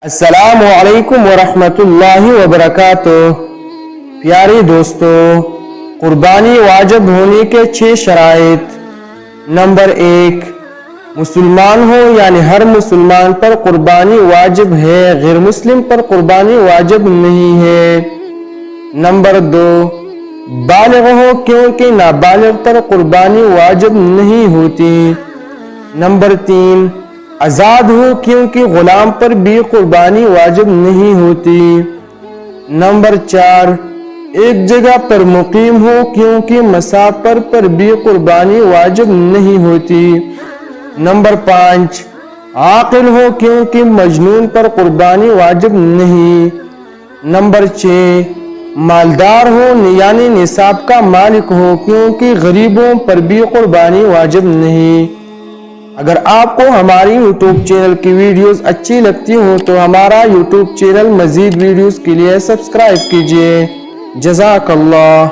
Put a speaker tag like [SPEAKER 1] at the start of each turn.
[SPEAKER 1] السلام علیکم ورحمۃ اللہ وبرکاتہ۔ پیارے دوستو، قربانی واجب ہونے کے 6 شرائط۔ نمبر 1، مسلمان ہو یعنی ہر مسلمان پر قربانی واجب ہے، غیر مسلم پر قربانی واجب نہیں ہے۔ نمبر 2، بالغ ہو کیونکہ نابالغ پر قربانی واجب نہیں ہوتی۔ نمبر 3، آزاد ہو کیونکہ غلام پر بھی قربانی واجب نہیں ہوتی۔ نمبر 4، ایک جگہ پر مقیم ہو کیونکہ مسافر پر بھی قربانی واجب نہیں ہوتی۔ نمبر 5، عاقل ہو کیونکہ مجنون پر قربانی واجب نہیں۔ نمبر 6، مالدار ہو یعنی نصاب کا مالک ہو کیونکہ غریبوں پر بھی قربانی واجب نہیں۔ اگر آپ کو ہماری یوٹیوب چینل کی ویڈیوز اچھی لگتی ہوں تو ہمارا یوٹیوب چینل مزید ویڈیوز کے لیے سبسکرائب کیجئے۔ جزاک اللہ۔